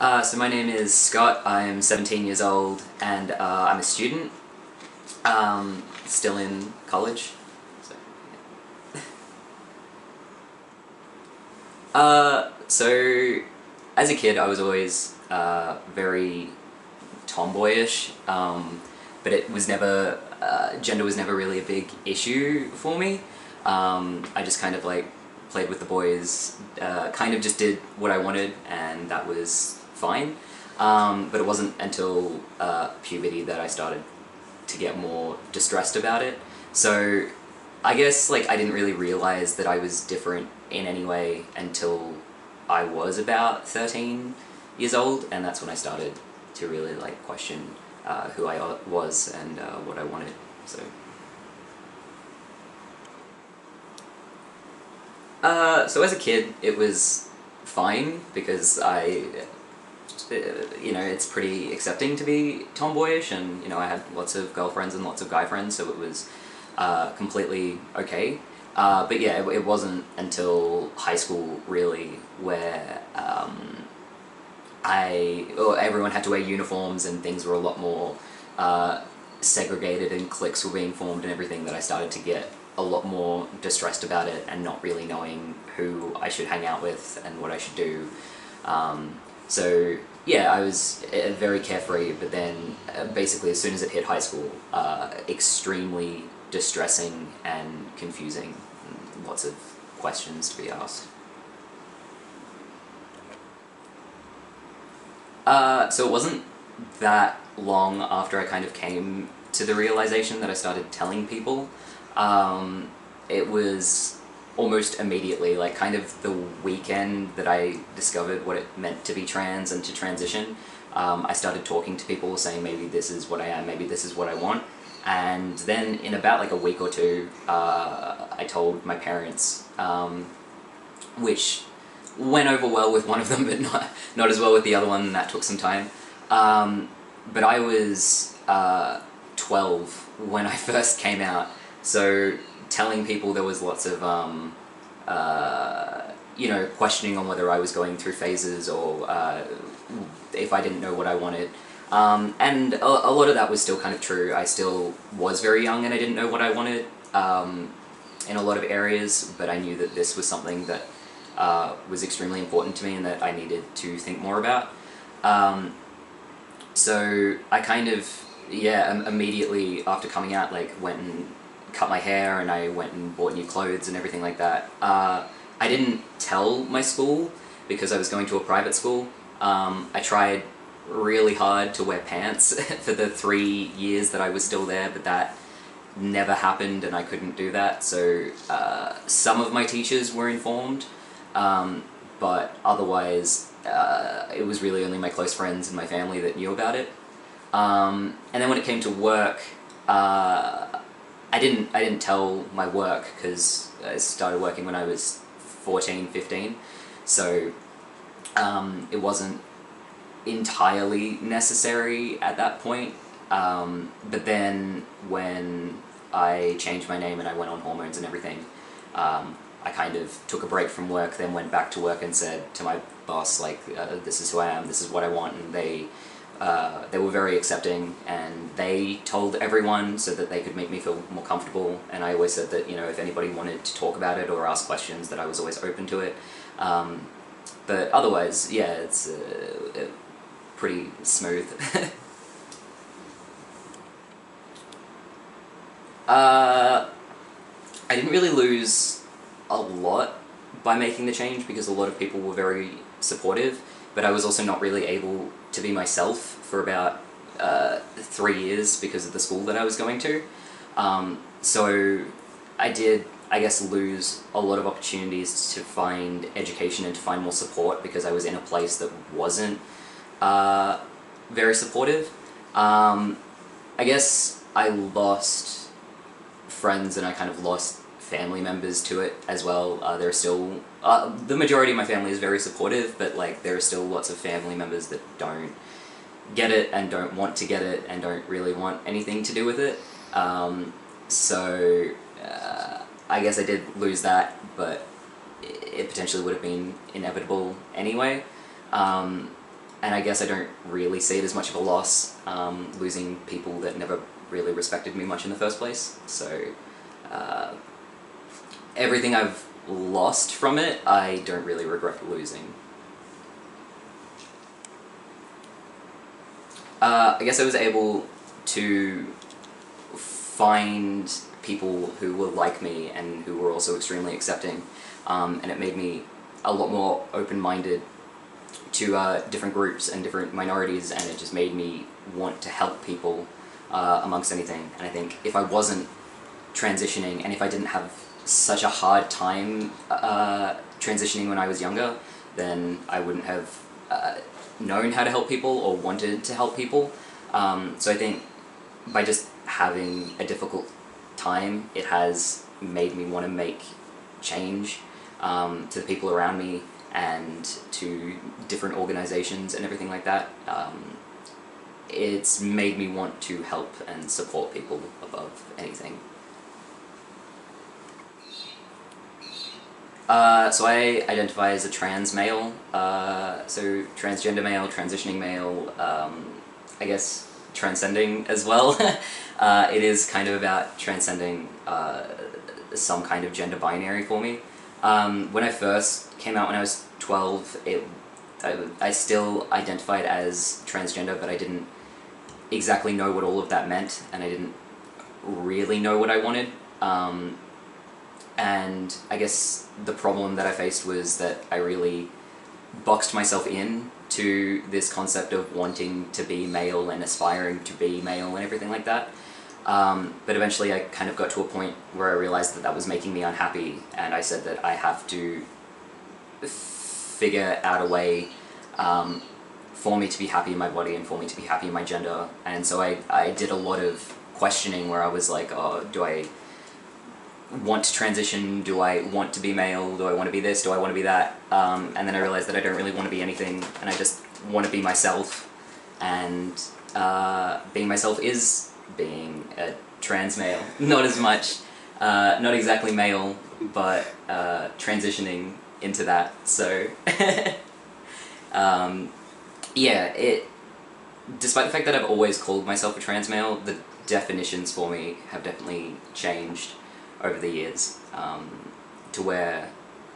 So my name is Scott, I'm 17 years old, and I'm a student, still in college. So, so as a kid I was always very tomboyish, but it was never, gender was never really a big issue for me. I just kind of like played with the boys, kind of just did what I wanted, and that was fine. But it wasn't until puberty that I started to get more distressed about it. So I guess like I didn't really realize that I was different in any way until I was about 13 years old, and that's when I started to really like question who I was and what I wanted. So as a kid, it was fine because it's pretty accepting to be tomboyish, and I had lots of girlfriends and lots of guy friends, so it was completely okay. But yeah, it wasn't until high school really where everyone had to wear uniforms and things were a lot more segregated and cliques were being formed and everything, that I started to get a lot more distressed about it and not really knowing who I should hang out with and what I should do. So yeah, I was very carefree, but then basically as soon as it hit high school, extremely distressing and confusing, and lots of questions to be asked. So it wasn't that long after I kind of came to the realization that I started telling people. It was almost immediately, like kind of the weekend that I discovered what it meant to be trans and to transition. I started talking to people saying maybe this is what I am, maybe this is what I want. And then in about like a week or two, I told my parents, which went over well with one of them, but not as well with the other one, and that took some time. But I was 12 when I first came out, so telling people there was lots of, questioning on whether I was going through phases or if I didn't know what I wanted. And a lot of that was still kind of true. I still was very young and I didn't know what I wanted in a lot of areas, but I knew that this was something that was extremely important to me and that I needed to think more about. So I kind of, immediately after coming out, like went and cut my hair and I went and bought new clothes and everything like that. I didn't tell my school because I was going to a private school. I tried really hard to wear pants for the 3 years that I was still there, but that never happened and I couldn't do that. So some of my teachers were informed, but otherwise it was really only my close friends and my family that knew about it. And then when it came to work, I didn't tell my work because I started working when I was 14, 15, so it wasn't entirely necessary at that point. But then when I changed my name and I went on hormones and everything, I kind of took a break from work, then went back to work and said to my boss, like, this is who I am, this is what I want, and they were very accepting, and they told everyone so that they could make me feel more comfortable, and I always said that, if anybody wanted to talk about it or ask questions, that I was always open to it. But otherwise, yeah, it's pretty smooth. I didn't really lose a lot by making the change because a lot of people were very supportive, but I was also not really able to be myself for about 3 years because of the school that I was going to. So I did, I guess, lose a lot of opportunities to find education and to find more support because I was in a place that wasn't very supportive. I guess I lost friends and I kind of lost family members to it as well. There are still, the majority of my family is very supportive, but like there are still lots of family members that don't get it and don't want to get it and don't really want anything to do with it. So I guess I did lose that, but it potentially would have been inevitable anyway. and I guess I don't really see it as much of a loss, losing people that never really respected me much in the first place. So everything I've lost from it, I don't really regret losing. I guess I was able to find people who were like me and who were also extremely accepting, and it made me a lot more open-minded to different groups and different minorities, and it just made me want to help people amongst anything. And I think if I wasn't transitioning, and if I didn't have such a hard time transitioning when I was younger, then I wouldn't have known how to help people or wanted to help people. So I think by just having a difficult time, it has made me want to make change to the people around me and to different organizations and everything like that. It's made me want to help and support people above anything. So I identify as a trans male, so transgender male, transitioning male, I guess transcending as well. It is kind of about transcending some kind of gender binary for me. When I first came out when I was 12, I still identified as transgender, but I didn't exactly know what all of that meant, and I didn't really know what I wanted. And I guess the problem that I faced was that I really boxed myself in to this concept of wanting to be male and aspiring to be male and everything like that. But eventually I kind of got to a point where I realized that that was making me unhappy, and I said that I have to figure out a way for me to be happy in my body and for me to be happy in my gender. And so I did a lot of questioning where I was like, oh, do I want to transition? Do I want to be male? Do I want to be this? Do I want to be that? And then I realized that I don't really want to be anything, and I just want to be myself. And being myself is being a trans male. Not as much, not exactly male, but transitioning into that. So yeah, despite the fact that I've always called myself a trans male, the definitions for me have definitely changed over the years, to where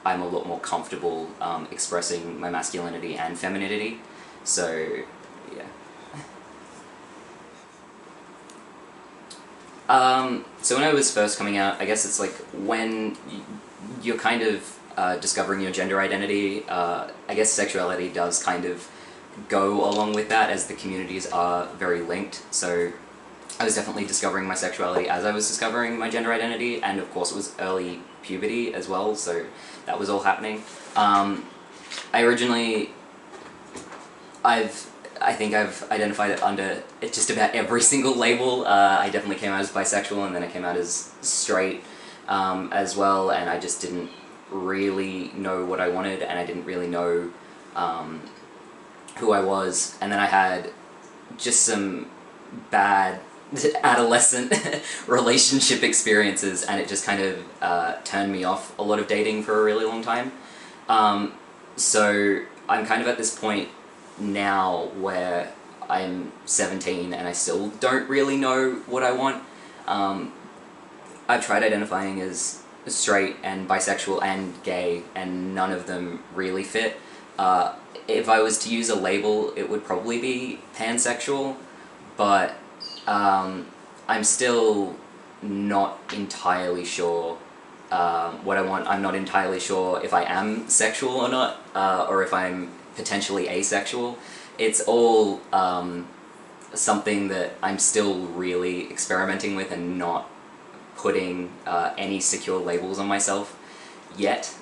I'm a lot more comfortable expressing my masculinity and femininity. So yeah. So when I was first coming out, I guess it's like when you're kind of discovering your gender identity, I guess sexuality does kind of go along with that, as the communities are very linked. So I was definitely discovering my sexuality as I was discovering my gender identity, and of course it was early puberty as well, so that was all happening. I think I've identified it under just about every single label. I definitely came out as bisexual, and then I came out as straight as well, and I just didn't really know what I wanted, and I didn't really know who I was. And then I had just some bad adolescent relationship experiences, and it just kind of turned me off a lot of dating for a really long time. So I'm kind of at this point now where I'm 17 and I still don't really know what I want. I've tried identifying as straight and bisexual and gay, and none of them really fit. If I was to use a label, it would probably be pansexual, but I'm still not entirely sure what I want. I'm not entirely sure if I am sexual or not, or if I'm potentially asexual. It's all something that I'm still really experimenting with and not putting any secure labels on myself yet,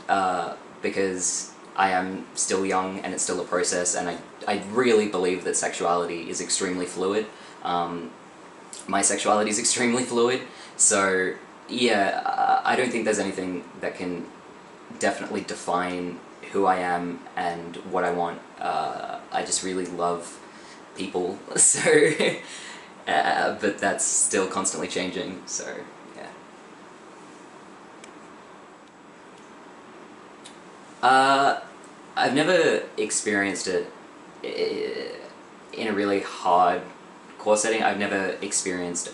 because I am still young and it's still a process, and I really believe that sexuality is extremely fluid. My sexuality is extremely fluid, so yeah, I don't think there's anything that can definitely define who I am and what I want. I just really love people, so but that's still constantly changing, so yeah. I've never experienced it in a really hard core setting. I've never experienced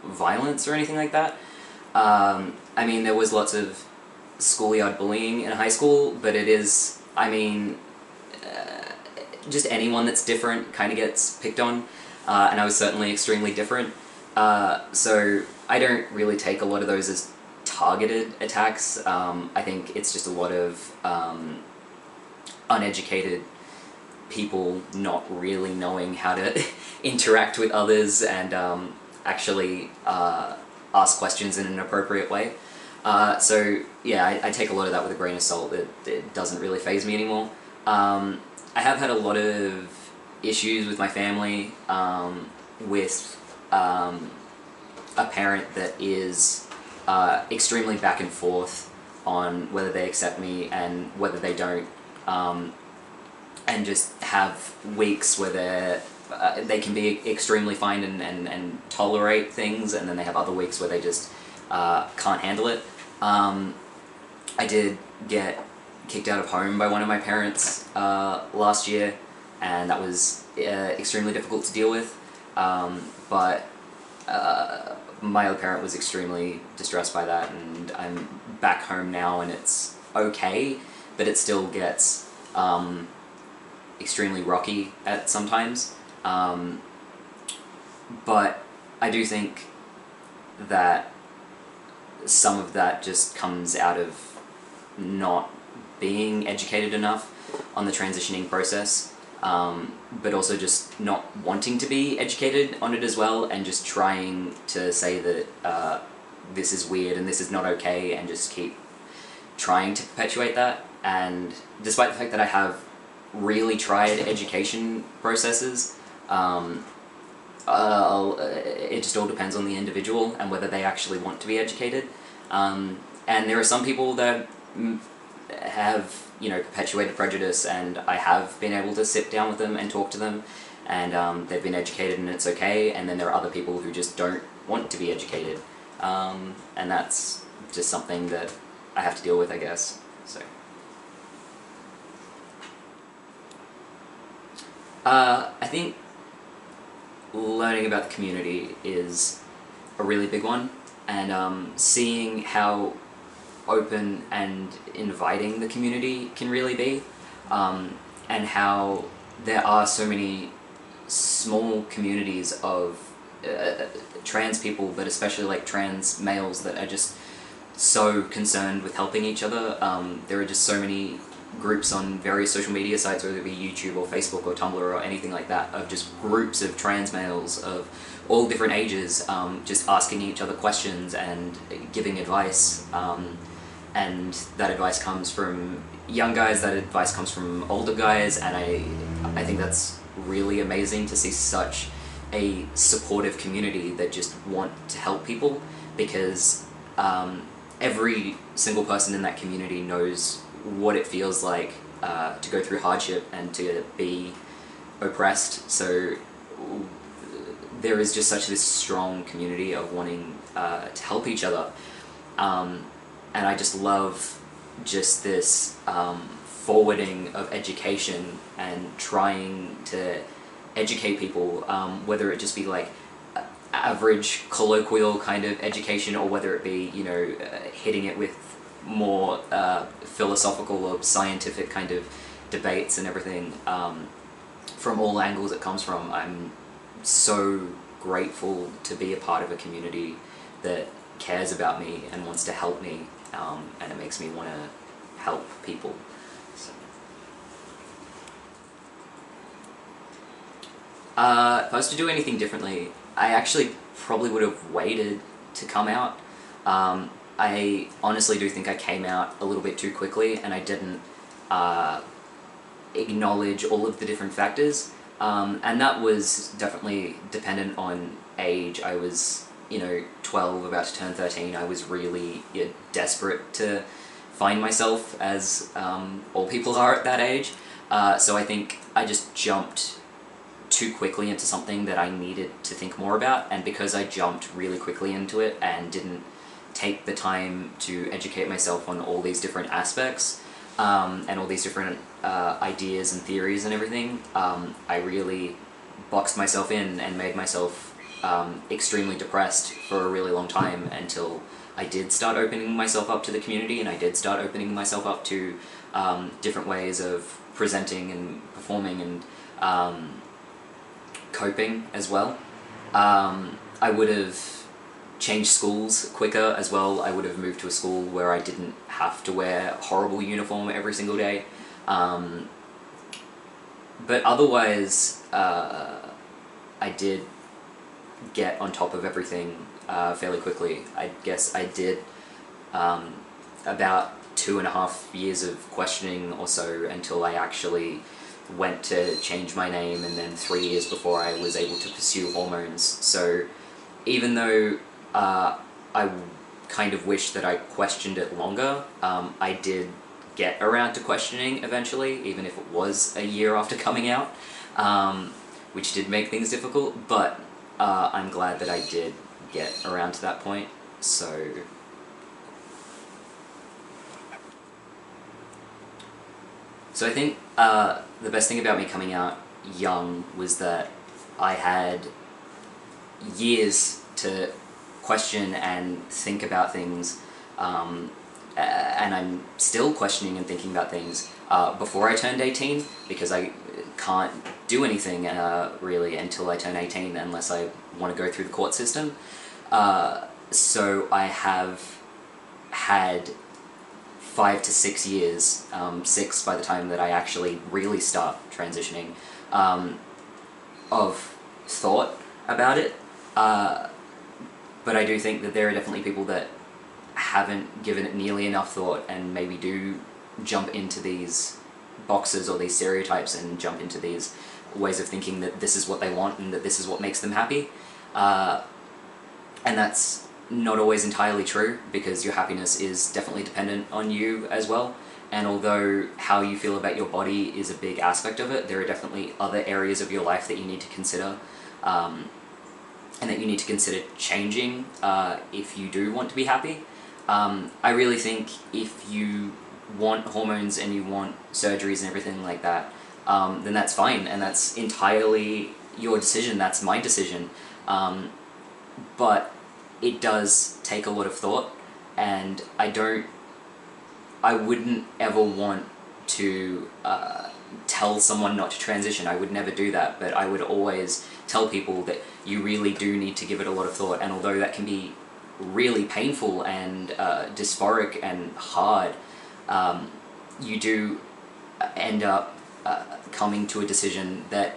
violence or anything like that. I mean, there was lots of schoolyard bullying in high school, but it is, I mean, just anyone that's different kind of gets picked on, and I was certainly extremely different. So I don't really take a lot of those as targeted attacks. I think it's just a lot of uneducated people not really knowing how to interact with others and actually ask questions in an appropriate way. So yeah, I take a lot of that with a grain of salt. It doesn't really faze me anymore. I have had a lot of issues with my family, with a parent that is extremely back and forth on whether they accept me and whether they don't, and just have weeks where they can be extremely fine and tolerate things, and then they have other weeks where they just can't handle it. I did get kicked out of home by one of my parents last year, and that was extremely difficult to deal with, but my other parent was extremely distressed by that, and I'm back home now and it's okay, but it still gets extremely rocky at sometimes. But I do think that some of that just comes out of not being educated enough on the transitioning process, but also just not wanting to be educated on it as well, and just trying to say that this is weird and this is not okay, and just keep trying to perpetuate that. And despite the fact that I have really tried education processes, it just all depends on the individual and whether they actually want to be educated. And there are some people that have, you know, perpetuated prejudice, and I have been able to sit down with them and talk to them, and they've been educated and it's okay. And then there are other people who just don't want to be educated, and that's just something that I have to deal with, I guess. So I think learning about the community is a really big one, and seeing how open and inviting the community can really be, and how there are so many small communities of trans people, but especially like trans males, that are just so concerned with helping each other. There are just so many groups on various social media sites, whether it be YouTube or Facebook or Tumblr or anything like that, of just groups of trans males of all different ages, just asking each other questions and giving advice. And that advice comes from young guys, that advice comes from older guys, and I think that's really amazing to see such a supportive community that just want to help people, because every single person in that community knows what it feels like to go through hardship and to be oppressed. So there is just such this strong community of wanting to help each other. And I just love just this forwarding of education and trying to educate people, whether it just be like average colloquial kind of education, or whether it be, you know, hitting it with more philosophical or scientific kind of debates and everything, from all angles it comes from. I'm so grateful to be a part of a community that cares about me and wants to help me, and it makes me want to help people. So. If I was to do anything differently, I actually probably would have waited to come out. I honestly do think I came out a little bit too quickly, and I didn't acknowledge all of the different factors, and that was definitely dependent on age. I was, you know, 12, about to turn 13. I was really desperate to find myself, as all people are at that age, so I think I just jumped too quickly into something that I needed to think more about, and because I jumped really quickly into it and didn't take the time to educate myself on all these different aspects, and all these different ideas and theories and everything, I really boxed myself in and made myself extremely depressed for a really long time until I did start opening myself up to the community, and I did start opening myself up to different ways of presenting and performing and coping as well. I would have changed schools quicker as well. I would have moved to a school where I didn't have to wear a horrible uniform every single day. But otherwise, I did get on top of everything fairly quickly. I guess I did about 2.5 years of questioning or so until I actually went to change my name, and then 3 years before I was able to pursue hormones. So even though I kind of wish that I questioned it longer, I did get around to questioning eventually, even if it was a year after coming out, which did make things difficult, but I'm glad that I did get around to that point. So I think the best thing about me coming out young was that I had years to question and think about things, and I'm still questioning and thinking about things before I turned 18, because I can't do anything really until I turn 18 unless I want to go through the court system. So I have had 5 to 6 years, 6 by the time that I actually really start transitioning, of thought about it. But I do think that there are definitely people that haven't given it nearly enough thought and maybe do jump into these boxes or these stereotypes and jump into these ways of thinking that this is what they want and that this is what makes them happy. And that's not always entirely true, because your happiness is definitely dependent on you as well. And although how you feel about your body is a big aspect of it, there are definitely other areas of your life that you need to consider, and that you need to consider changing if you do want to be happy. I really think if you want hormones and you want surgeries and everything like that, then that's fine, and that's entirely your decision, that's my decision. But it does take a lot of thought, and I wouldn't ever want to tell someone not to transition. I would never do that, but I would always tell people that you really do need to give it a lot of thought, and although that can be really painful and dysphoric and hard, you do end up coming to a decision that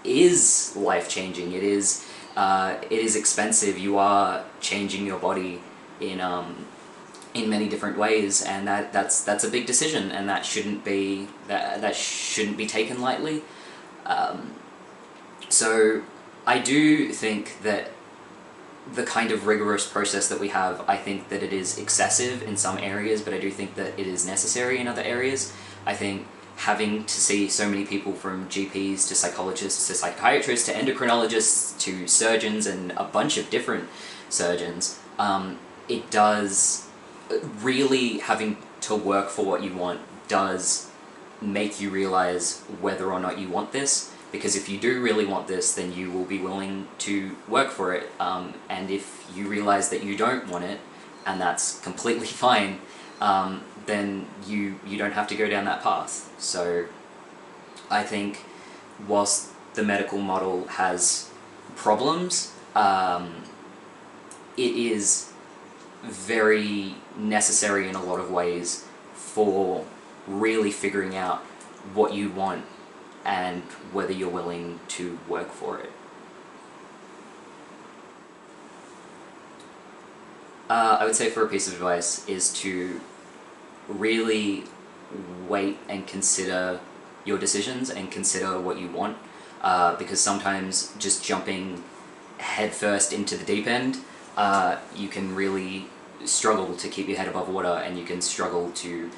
is life-changing. It is expensive. You are changing your body in many different ways, and that's a big decision, and that shouldn't be taken lightly. So I do think that the kind of rigorous process that we have, I think that it is excessive in some areas, but I do think that it is necessary in other areas. I think having to see so many people, from GPs to psychologists to psychiatrists to endocrinologists to surgeons and a bunch of different surgeons, it does really, having to work for what you want does make you realize whether or not you want this, because if you do really want this, then you will be willing to work for it, and if you realize that you don't want it, and that's completely fine, then you don't have to go down that path. So I think whilst the medical model has problems, it is very necessary in a lot of ways for really figuring out what you want and whether you're willing to work for it. I would say, for a piece of advice, is to really wait and consider your decisions and consider what you want, because sometimes just jumping headfirst into the deep end, you can really struggle to keep your head above water, and you can struggle to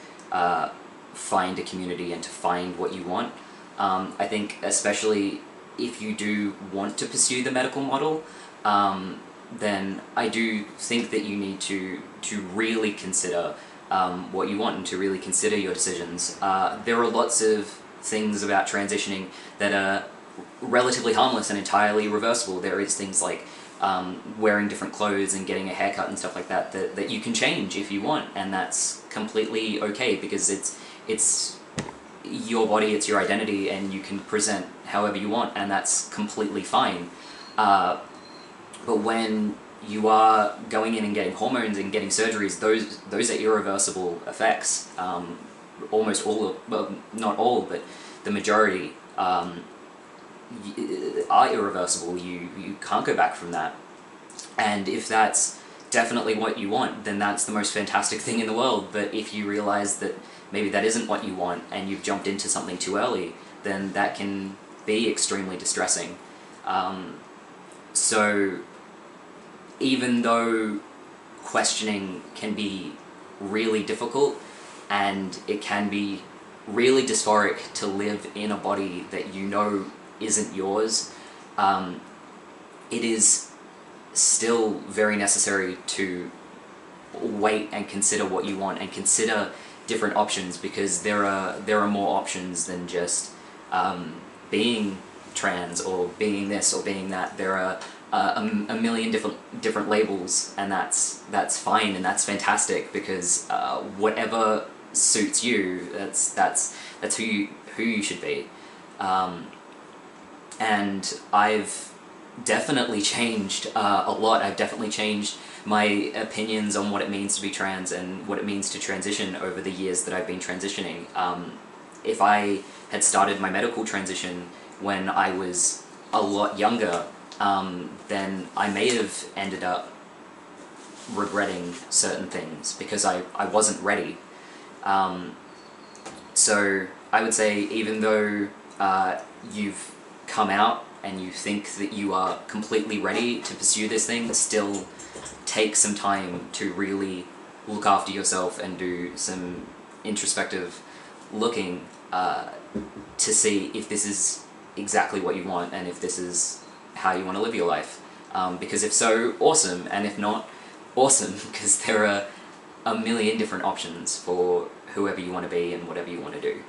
find a community and to find what you want. I think especially if you do want to pursue the medical model, then I do think that you need to really consider what you want and to really consider your decisions. There are lots of things about transitioning that are relatively harmless and entirely reversible. There is things like wearing different clothes and getting a haircut and stuff like that, that you can change if you want, and that's completely okay, because it's your body, it's your identity, and you can present however you want, and that's completely fine. But when you are going in and getting hormones and getting surgeries, those are irreversible effects. Almost all, well, not all, but the majority are irreversible. You can't go back from that. And if that's definitely what you want, then that's the most fantastic thing in the world. But if you realize that maybe that isn't what you want and you've jumped into something too early, then that can be extremely distressing. So even though questioning can be really difficult and it can be really dysphoric to live in a body that you know isn't yours, it is still very necessary to wait and consider what you want and consider different options, because there are more options than just being trans or being this or being that. There are a million different labels, and that's fine and that's fantastic, because whatever suits you, that's who you should be. And I've definitely changed a lot. I've definitely changed my opinions on what it means to be trans and what it means to transition over the years that I've been transitioning. If I had started my medical transition when I was a lot younger, then I may have ended up regretting certain things because I wasn't ready. So I would say, even though you've come out and you think that you are completely ready to pursue this thing, still take some time to really look after yourself and do some introspective looking to see if this is exactly what you want and if this is how you want to live your life. Because if so, awesome, and if not, awesome, because there are a million different options for whoever you want to be and whatever you want to do.